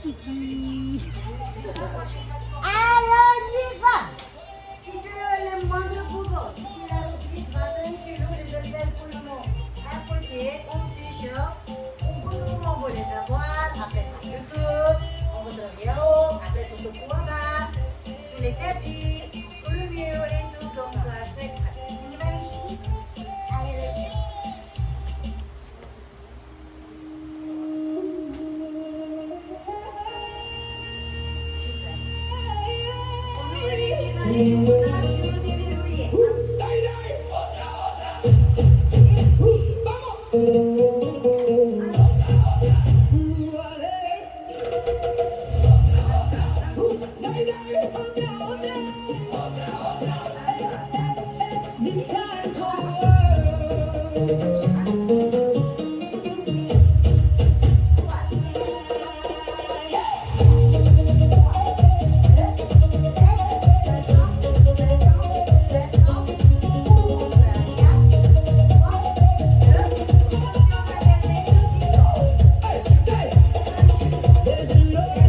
Titi. Alors, on y va. Si tu as le moindre boulot, si tu as aussi 21 kilos, les hôtels pour le moment. À côté, on s'échauffe, on peut tout envoyer les avoirs, après on se coupe, on va travailler haut, après on se coupe en bas, sous les tapis, pour le mur et tout. Donc, c'est prêt. On y va, mes chéris? Allez, let's go. Super. On ouvre les pieds dans les tournages, je déverrouillé. Expire. This time for the world. There's a love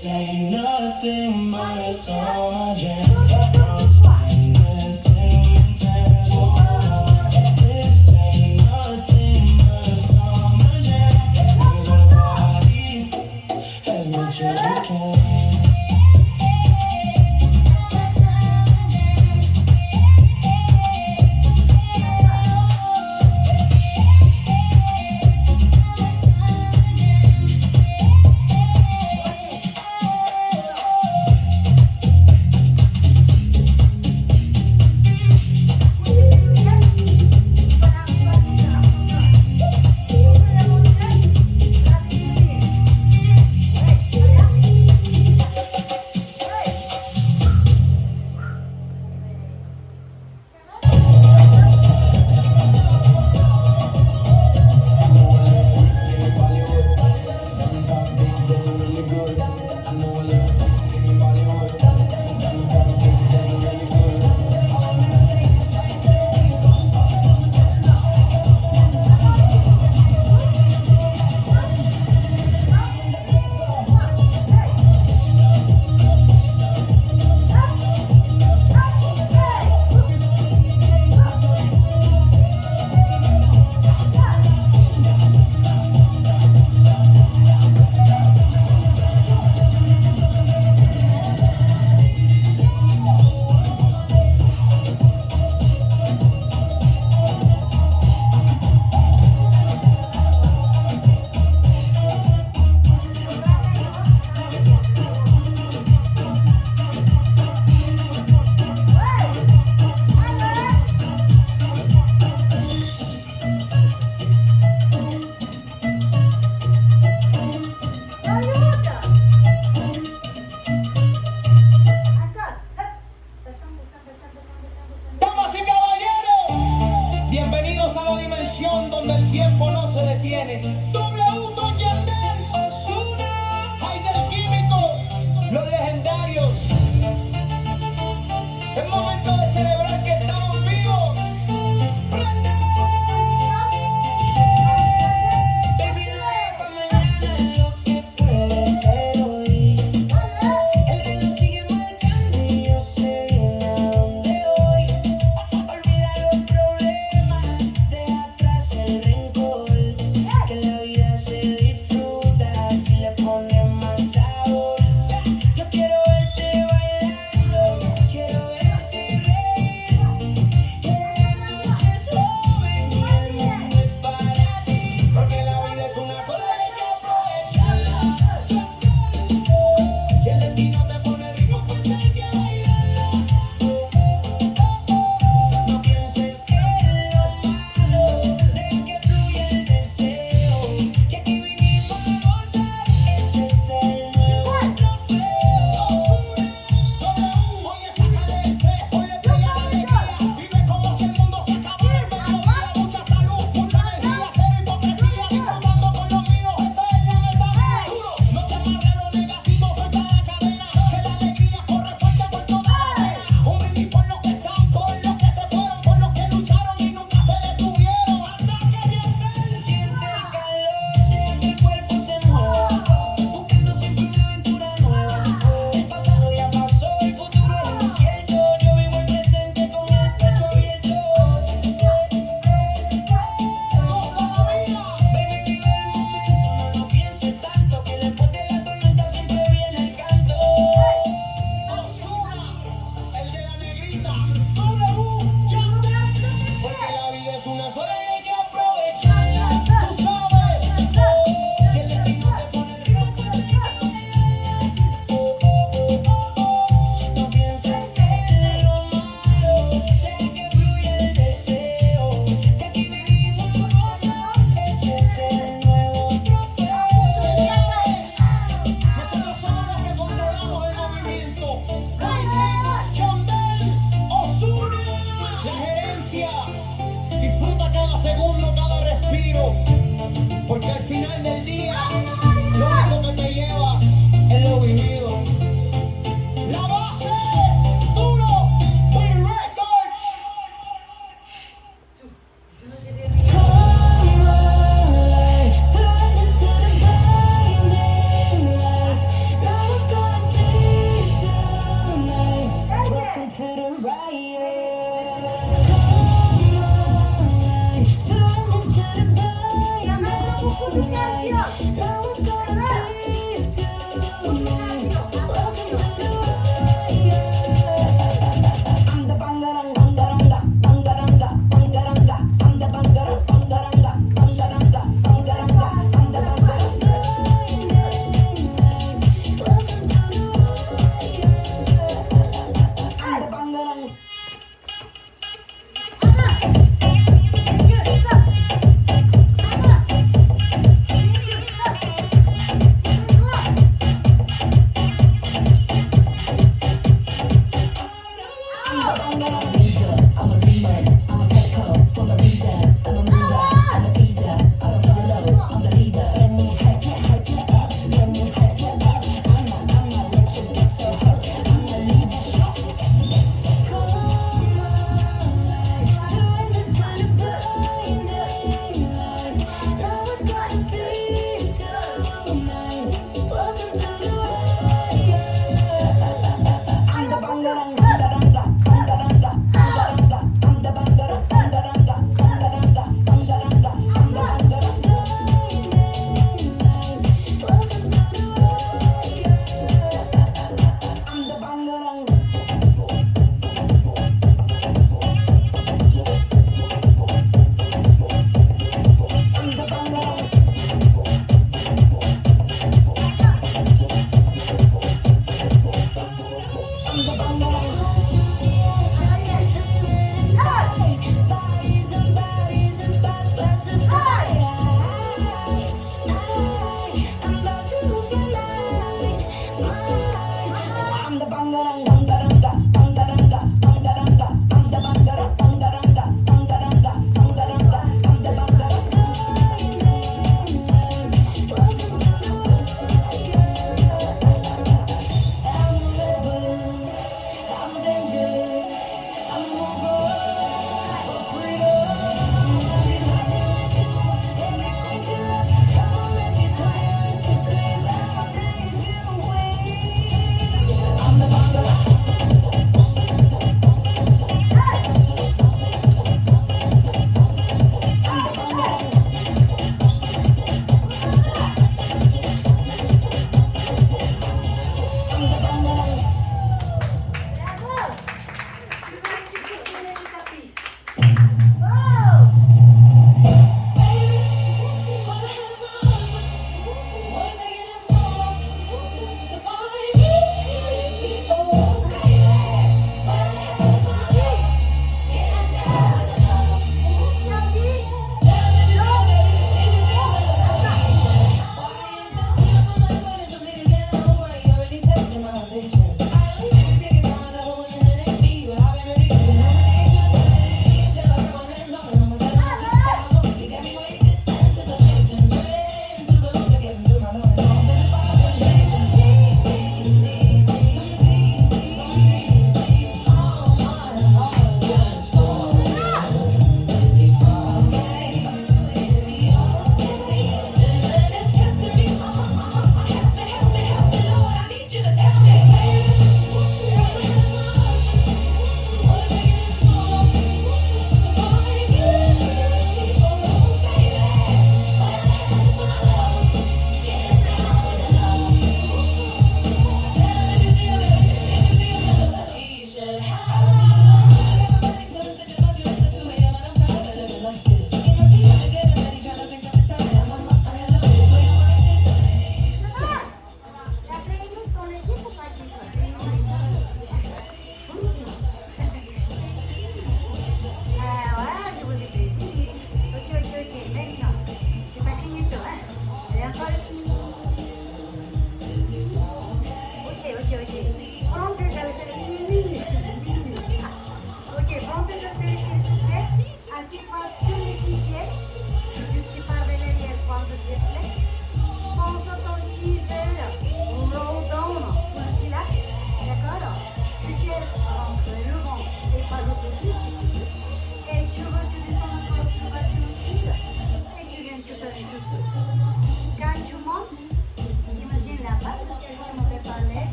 This ain't nothing but a summer jam. I'm stainless and intense. This ain't nothing but a summer jam. We're gonna party as much as we can.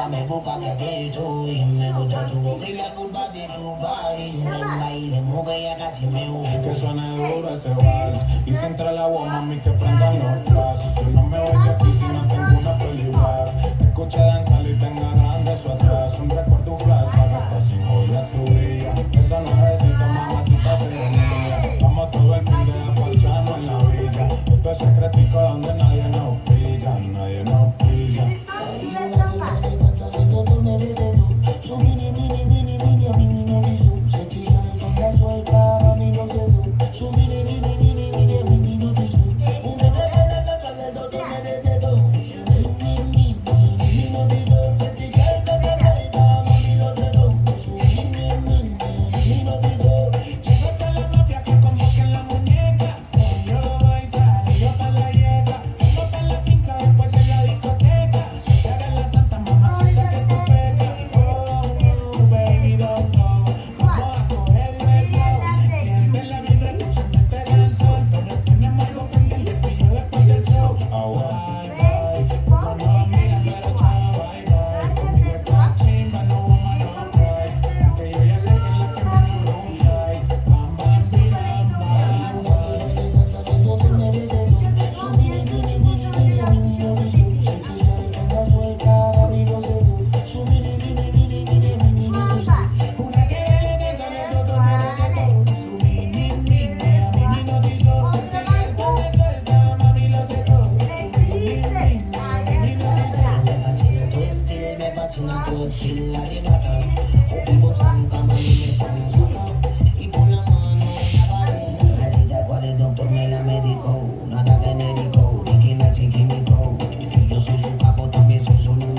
me busca que aquí estoy. Me gusta tu boca y la curva de tu body. Me baile, mueve ya casi me hubo. Que suene duro ese vals y se entra la voz, mami, que prendan los flash. Yo no me voy de aquí si no tengo una película. Escucha danzar y tenga grande eso atrás. Un recuerdo flash para gastar sin joya tu día. Eso no necesita mamacita, se venía. Vamos todo el fin de parchando en la villa. Esto es secretico donde nadie nos pilla, nadie nos Tu pilla. descends, tu restes en bas. Su mini, mini, mini, mini, a mí no dice. Se tira el donde suelta, mami no se do. Su mini, mini, mini, mini, a mí no dice. Un bebé que le toca el doctor merece dos. Su mini, mini, mini, no dice. Se tira el donde suelta, mami no se do. Su mini, mini, mini, no dice. Llegó toda la mafia que convoquen la muñeca. Yo voy salió pa' la yeca. Vamos pa' la finca después de la discoteca. Te hagas la santa mamacita que tú pecas. Oh, baby, don't go. Vamos a cogerlo slow. Siente la vibra que se mete en el sol. Pero tenemos algo pendiente tú y yo después del show. Oh, bye, bye. No nos miras, pero chao, bye, bye. Conmigo está chimba, no vamos a no cry. Que yo ya sé que en la cama no un fly. Bam, bam, mira, bam, bam. Una que le sale todo merece todo. Su mini, mini, a mí no te hizo. Se sigue donde suelta, mami lo sé todo. Su mini, mini, a mí no te hizo. Me fascina tu estilo, arrebata. O vivo santa, mami me soluciona. Y pon la mano en la pared. Así tal cual el doctor me la medicó. Nada genérico, Ricky Nachi químico. Yo soy su capo, también soy su único.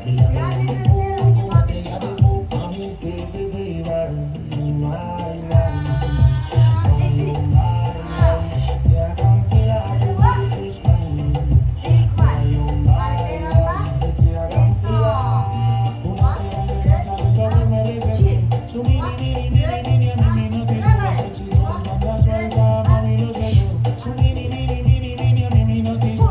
Brillame en el cubo, botella de coca. Mami, baby, baby, no hay nada. Te acampila, tus manos. Et quoi? Alternement. Descends. Una que le sale todo merece todo. Su mini, mini, mini, mini, a mí no te hizo. Se sigue donde suelta, mami lo sé todo. Su mini, mini, mini, mini, a mí no te hizo.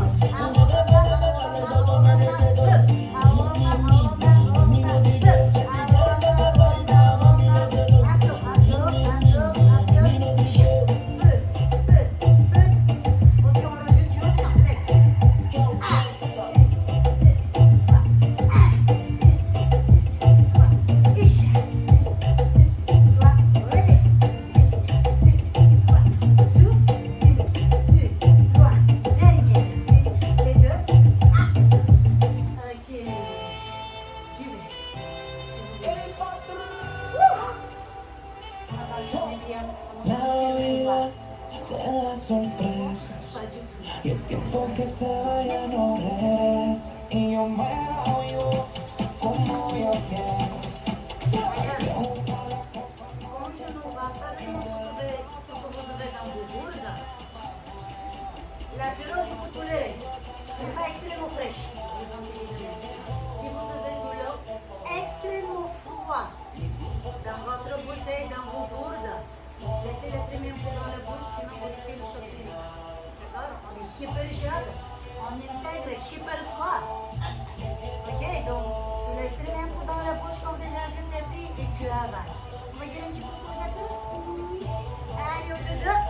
La vida te da sorpresas. Y el tiempo que se vaya no regresa. Y yo me la vivo como yo quiero. Comme je ne vois pas bien ce que vous avez dans vos gourdes, l'apéro, je vous tolère, mais pas extrêmement fraîche. Si vous avez de l'eau extrêmement froide dans votre bouteille, dans vos gourdes, laissez-le traîner un peu dans la bouche, sinon vous risquez de choquer. D'accord? On est hyper chaud, on intègre hyper froid. Ok? Donc, tu laisses traîner un peu dans la bouche comme déjà je t'ai pris et tu avales. On va dire un petit peu pour les apéros? Allez, au deux,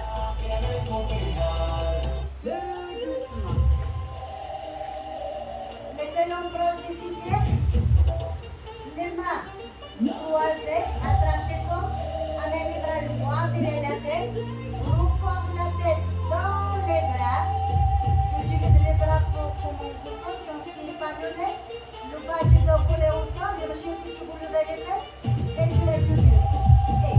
deux doucement. Mettez l'ombrage difficile. Les mains croisées, attrape tes pommes, avec les bras loin derrière la tête. Repose la tête dans les bras. Tu utilises les bras comme un coussin, tu inspires par le nez. Le bas du dos collé au sol, le régime que tu vous levez les fesses et tu lèves le buste. Et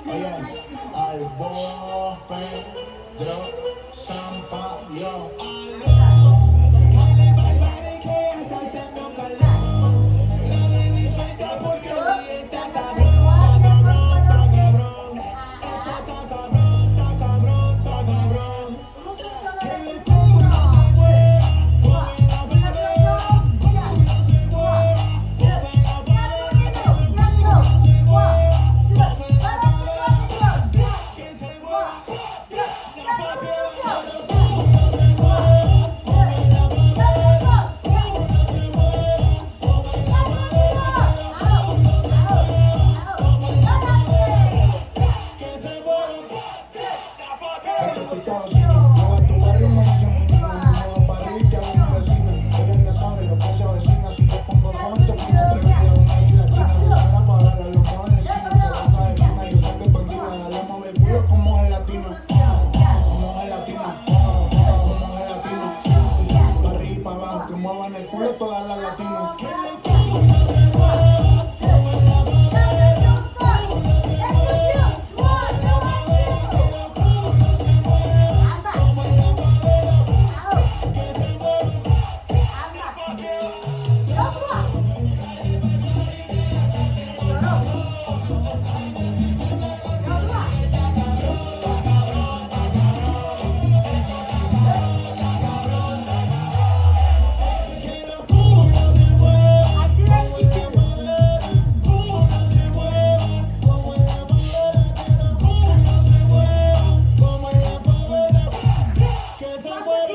Oye, Albo, Pedro, Sampaio. Dale, bailar que ya está haciendo calor. La baby suelta porque está cabrón, está cabrón, está cabrón. Esto está cabrón, está cabrón, está cabrón. Que el culo se mueva, mueve la pared. Culo se mueva, mueve la pared. Culo se mueva, mueve la pared. Que se mueva, la faquea. Culo se mueva, mueve la pared. Culo se mueva, mueve la pared. Culo se mueva, mueve la pared. Que se mueva, la faquea. Mueva tu barrio, me dice mueva parrilla, una vecina. Ella ya sabe lo que se avecina. Si te pongo son, se pone atrevida. Una isla china, para pagar a los jóvenes chinos. Se basa de fina, yo sé que es bandida. Dale, mueve el culo como gelatina. Como gelatina, como gelatina. Para arriba y para abajo, que muevan el culo todas las latinas. Que el culo se mueva, mueve la pared. Culo se mueva, mueve la pared. Que el culo se mueva, mueve la pared. Que se mueva, la faquea. Que el culo se mueva, mueve la pared. Culo se mueva, mueve la pared. Que el culo se mueva, mueve la pared. Que se mueva.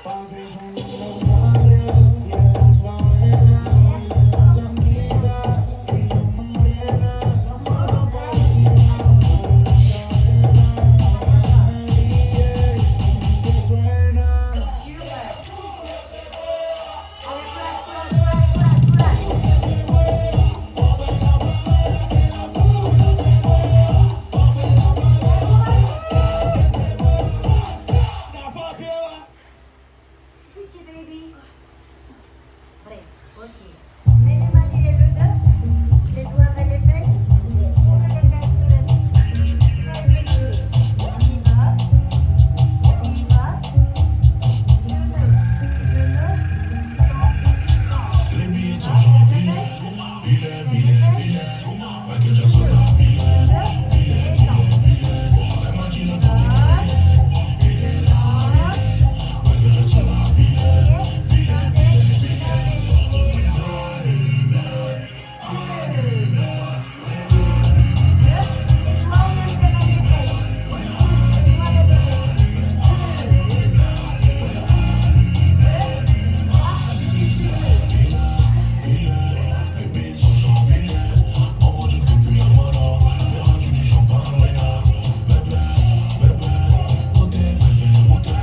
Papi, son en los barrios y en las favelas, y en las blanquitas y las morenas, las manos para arriba, mueve la cadera, que suena. La faquea. Petit baby. Bref, ok. Mets les mains derrière le dos, les doigts vers les fesses. Ouvre le cache de la suite. Ça est pété. On y va. On y va. Les billets sont empilés, billet, billet, billet. Michael Jackson a billet, billet, billet, billet. Elle m'a dit le temps il est là. Michael Jackson a billet, billet, billet, billet. Les billets sont empilés. En mode je ne fais plus la mala. Verras-tu du champagne, Wayna. Bébé, bébé, beauté, bébé, beauté.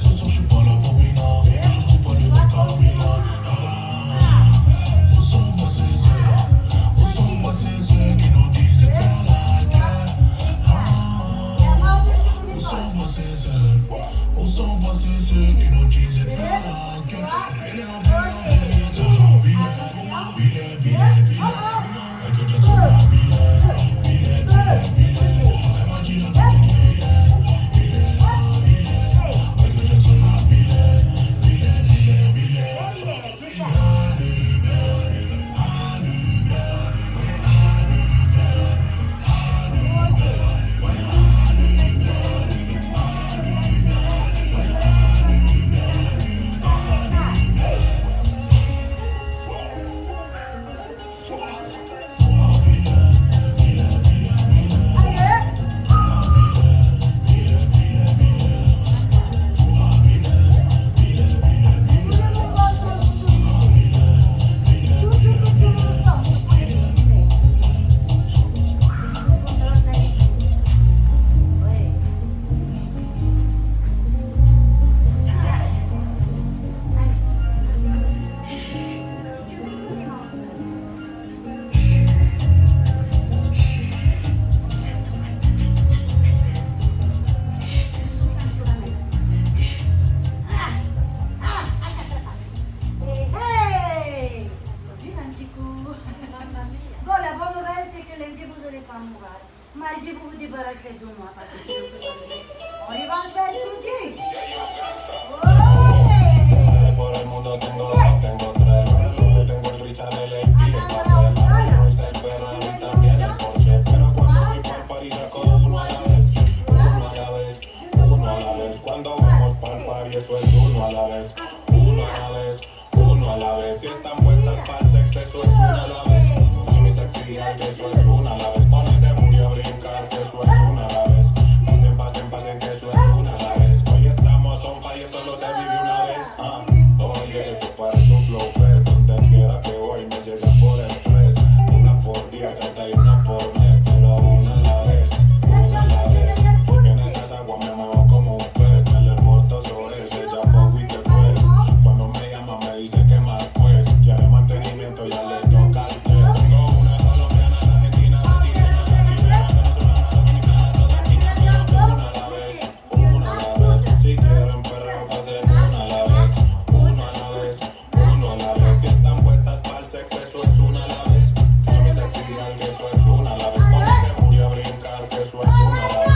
Ce soir je suis pas la bobina. Je suis pas le mec à Milan. Où sont passés ceux qui nous disent de faire la guerre? Où sont passés ceux qui nous disent de faire la guerre? Les billets sont empilés. Billet, billet, billet. Michael Jackson a billet, billet, billet, billet. Elle m'a dit le temps il est là, il est. Michael Jackson a billet, billet, billet, billet. Bon, la bonne nouvelle, c'est que lundi, vous n'allez pas mourir. Mardi, vous vous débarrassez de moi parce que c'est le plus dangereux. En revanche, mercredi. Mujeres por el mundo tengo dos, tengo tres. Por eso que tengo el Richard, el AP, el papel, la Rolls, el Ferrari y también el Porsche. Pero cuando voy pa'l party saco uno a la vez, uno a la vez, uno a la vez. Cuando vamos pa'l party eso es uno a la vez, uno a la vez, uno a la vez. Si están puestas pa'l sexo eso es una a la vez. Y mi sexy girl que eso es una a la vez. Ponerse muy a brincar que eso es una a la vez. Pasen, pasen, pasen que eso es una a la vez. Hoy estamos on fire, solo se vive una vez. Oye, tú pares un flow fest. Donde quiera que voy me llega por el press. Una por día, 31 por mes. Pero una a la vez, una a la vez. En esas aguas me muevo como un pez. Me le porto sobre ese ya poco y después. Cuando me llama me dice que más pues. Quiere mantenimiento, ya le toca el test. Tengo una colombiana, la argentina, brasileña, la chilena, venezolana, dominicana, toda china. Pero una a la vez, una a la vez. Si quieren perreo, pasen una a la vez. Uno a la vez, uno a la vez. Si están puestas pa'l sexo, eso es una a la vez. Con mi sexy girl, que eso es una a la vez. Ponerse muy a brincar, que eso es una a la vez.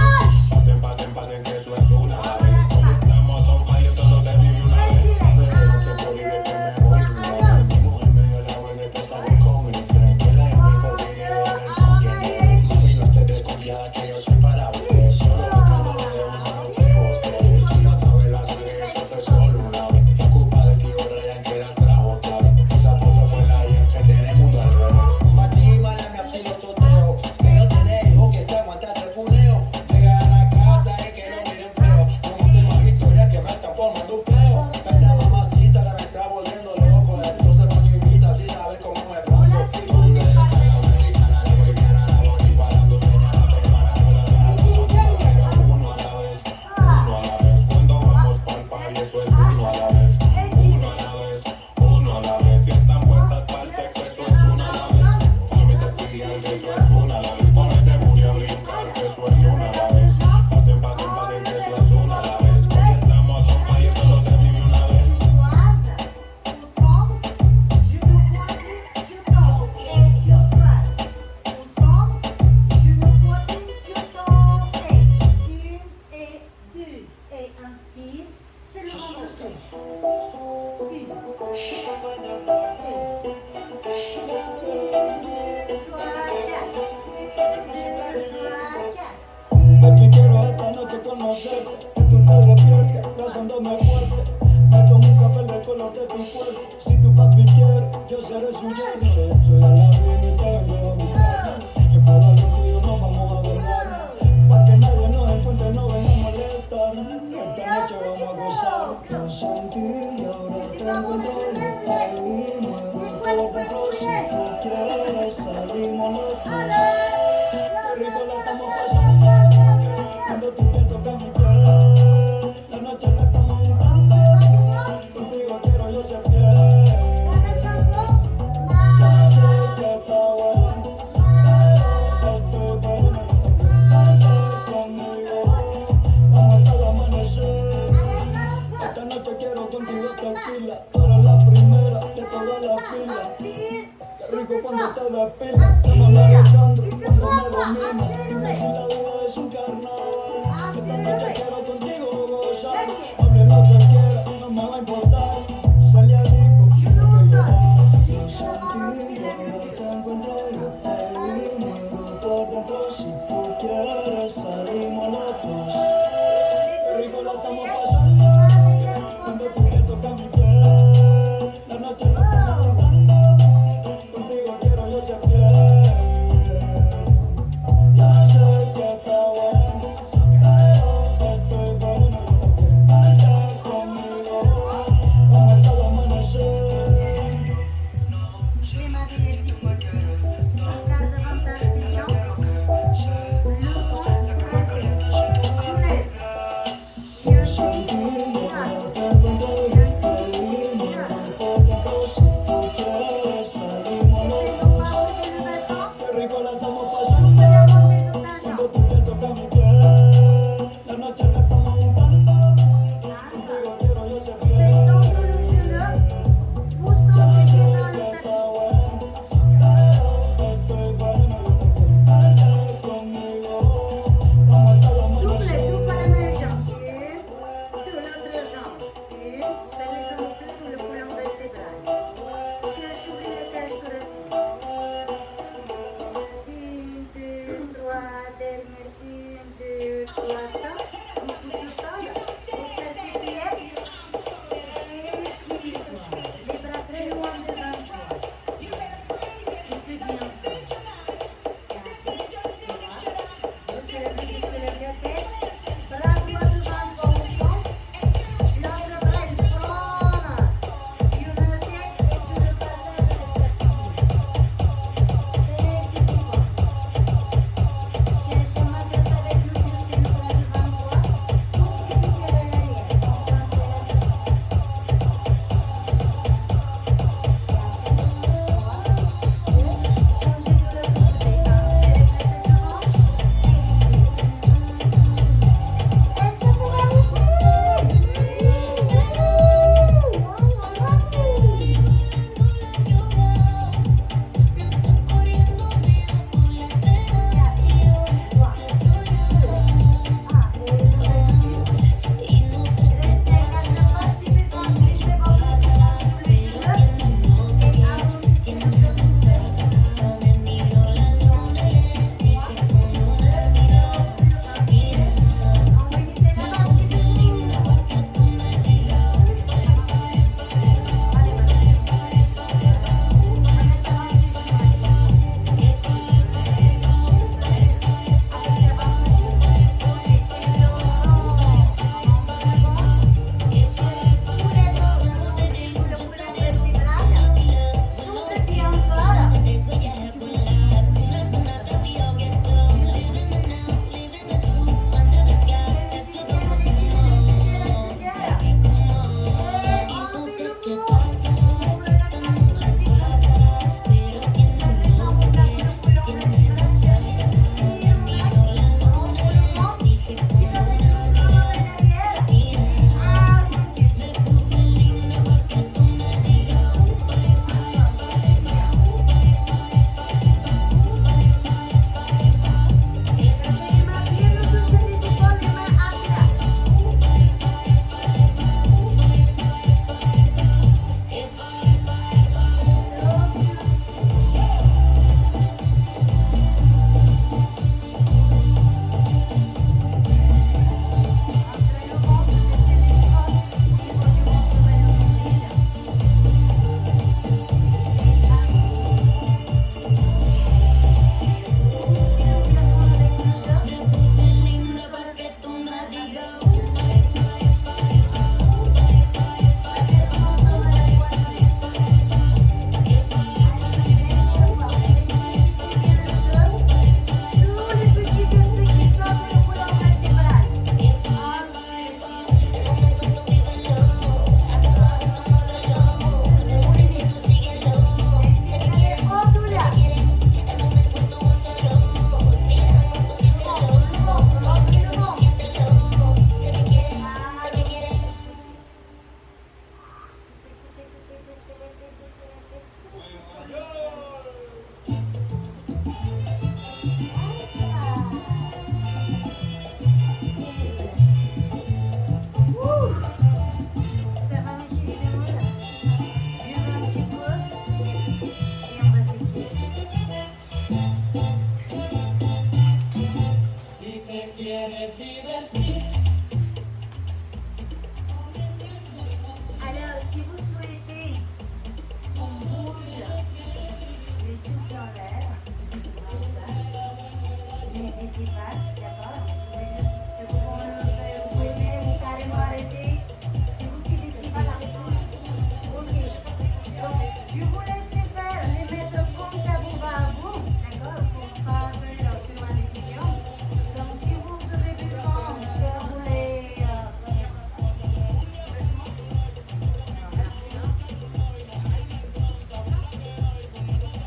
Pasen, pasen, pasen, que eso es una a la vez. Hoy estamos on fire, solo se vive una vez. Pero que por ir que me voy de una vez. Mi mujer me dio la buena, después salgo con mi friend. Que la llame porque quiero ver con quién es. Mami, no estés desconfiada que yo soy para usted. Solo buscando de uno no quiero usted. Y no sabe la que eso fue solo una vez. Ocupa del tío Ryan que la trajo otra vez. Esa foto fue la hija que tiene el mundo al revés. Machímala, me así lo choteo. Que no tiene hijo que se aguanta ese funeo. Llega a la casa y que lo miren feo. Como tengo historia que me está formando un peo. Esta mamacita la me está volviendo loco. Entonces cuando invita si sabes cómo me pongo. ¿Dónde está la americana, la boliviana, la boricua, la hondureña, la peruana, la venezolana? Pero uno a la vez, uno a la vez. Cuando vamos pa'l party eso es uno a la vez, uno a la vez, uno a la vez. Si están puestas pa'l sexo eso es una a la vez. Con mi sexy girl que eso es una a la vez. Ponerse muy a brincar que eso es una a la vez. Pasen, pasen, pasen que eso es una a la vez. Hoy estamos on fire, solo se vive una vez. Inspire, c'est le ventre souffle. Une, deux, trois, quatre. Baby, quiero esta noche conocerte, que tú te despiertes, besándome fuerte. Me tomo un café del color de tu cuerpo. Si tu papi quiere, yo seré su yerno. Soy Aladino y te vengo a buscar. Y para contigo nos vamos a bailar. Pa' que nadie nos encuentre, no venga a molestar. Esta noche vamos a gozar. Yo sentí y ahora te encuentro. Te vi, muero por dentro. Si tú quieres, salimos los dos. Qué rico la estamos pasando. Cuando tu piel toca mi piel, la noche la estamos juntando. Contigo quiero yo ser fiel. Ya sé que está bueno, pero estoy bueno. Vente conmigo, vamos hasta el amanecer. Esta noche quiero contigo tequila. Tú eres la primera de toda la fila. Qué rico cuando te despilas. Llámame a Alejandro cuando me domina. Dime si la vida es un carnaval. Esta noche quiero contigo gozar. Hable lo que quieras, no me va a importar. Celia dijo que yo sentí y ahora te encuentro. Yo te vi, muero por dentro. Si tú quieres, salimos los dos. Qué rico la estamos pasando. Cuando tu piel toca mi piel, la noche la estamos juntando. Contigo quiero yo ser fiel. Ya sé que está bueno, pero estoy bueno. Yo también. Vente conmigo, vamos hasta el amanecer. n'hésitez pas, d'accord? Je vais juste que vous pouvez le faire, vous pouvez même carrément arrêter. C'est vous qui décidez d'arrêter. Ok. Donc, je vous laisse les faire, les mettre comme ça vous va à vous, d'accord? Pour ne pas faire sur ma décision. Donc, si vous avez besoin que vous les...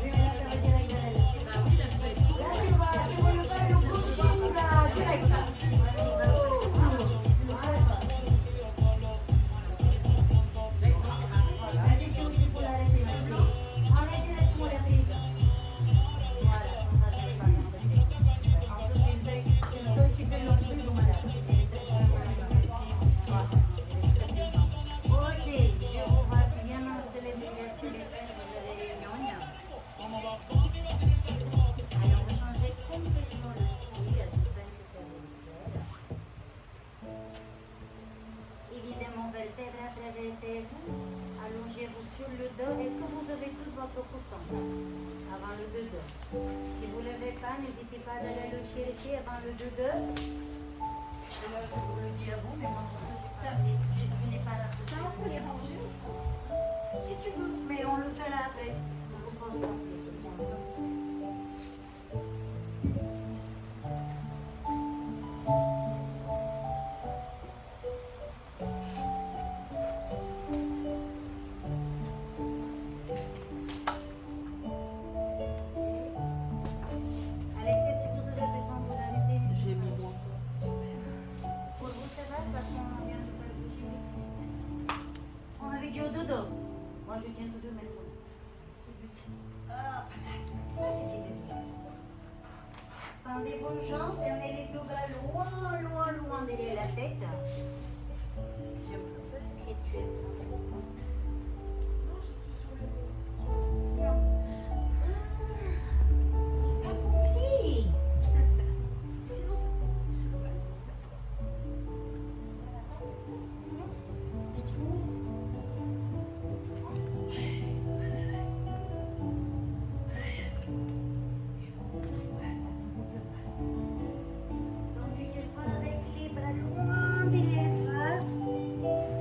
Oui, mais là, ça veut dire avec la lettre. Là, tu vas le faire le brushing direct. Vas-y, tu peux la laisser marcher. Enlève directement la prise. Voilà, comme ça, je vais pas l'embêter. En plus, c'est le seul qui fait le plus de malade. Voilà. Ok, je vous vois bien installer déjà sur les fesses, vous avez les gnognes. Alors, on va changer complètement le style. J'espère que ça va vous plaire. Évidemment, vertèbre après vertèbre. Allongez-vous sur le dos. Est-ce que vous avez tout votre coussin avant le dodo? Si vous ne l'avez pas, n'hésitez pas d'aller le chercher avant le dodo. Là, je vous le dis à vous, mais moi, je n'ai pas la Ça, on peut les ranger ou pas? Si tu veux, mais on le fera après. On le posera. Alexia, si vous avez besoin de l'arrêter, J'ai mis moins. pour vous, ça va parce qu'on vient de faire le bouger. On avait dit au dodo. Moi, je tiens toujours mes promesses. Hop là. Là, c'est fini. Tendez vos jambes, emmenez les deux bras loin, loin, loin derrière la tête. Je me peux que tu es Non, je suis sur le dos. non. J'ai pas compris. Sinon, c'est Donc tu tires pas avec les bras loin derrière toi.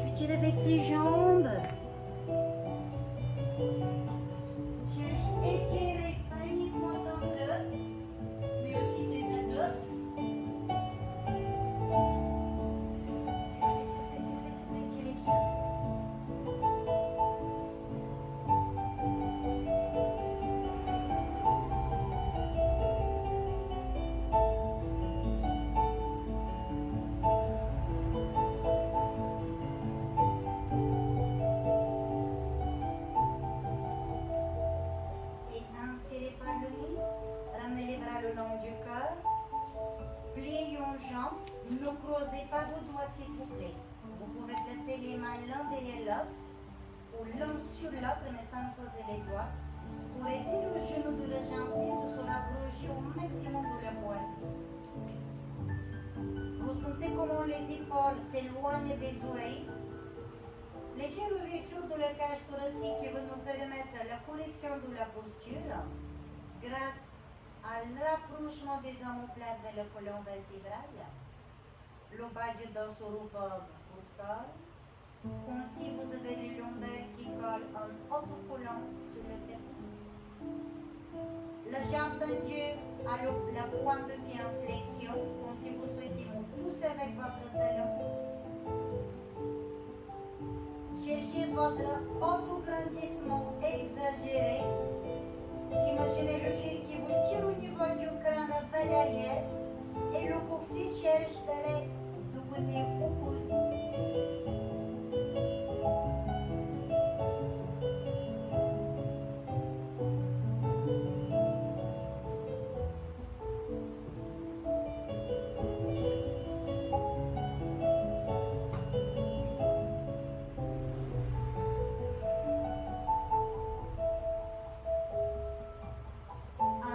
Tu tires avec tes jambes. Cherche étirer pas uniquement ton dos, mais aussi tes abdos. S'il vous plaît, étirez bien. Et inspirez par le nez, ramenez les bras le long du corps, pliez une jambe, ne croisez pas vos doigts s'il vous plaît. Vous pouvez placer les mains l'un derrière l'autre ou l'un sur l'autre mais sans croiser les doigts pour aider le genou de la jambe de se rapprocher au maximum de la poitrine. Vous sentez comment les épaules s'éloignent des oreilles. Légère ouverture de la cage thoracique qui va nous permettre la correction de la posture grâce à l'approchement des omoplates vers le colonne vertébrale. Le bas du dos se repose au sol, comme si vous avez les lombaires qui collent en autocollant sur le tapis. La jambe tendue à la pointe de pied en flexion, comme si vous souhaitez vous pousser avec votre talon. Cherchez votre autograndissement exagéré. Imaginez le fil qui vous tire au niveau du crâne vers l'arrière et le coccyx cherche d'aller du côté opposé.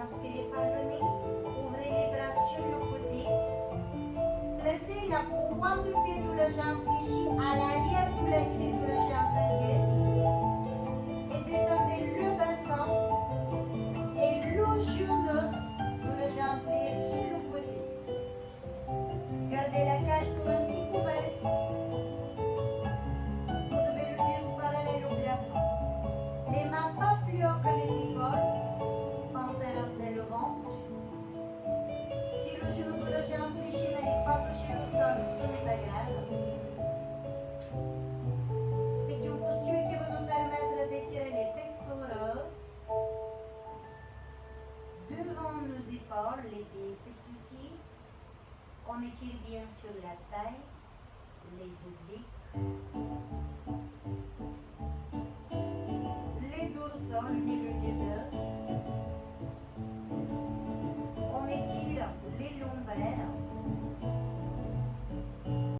Inspirez par le nez, ouvrez les bras sur le côté. Placez la pointe du pied de la jambe fléchie à l'arrière de la cuisse de la jambe tendue. Et descendez le bassin et le genou de la jambe pliée sur le côté. aux épaules, les biceps aussi. On étire bien sur la taille, les obliques, les dorsaux, le milieu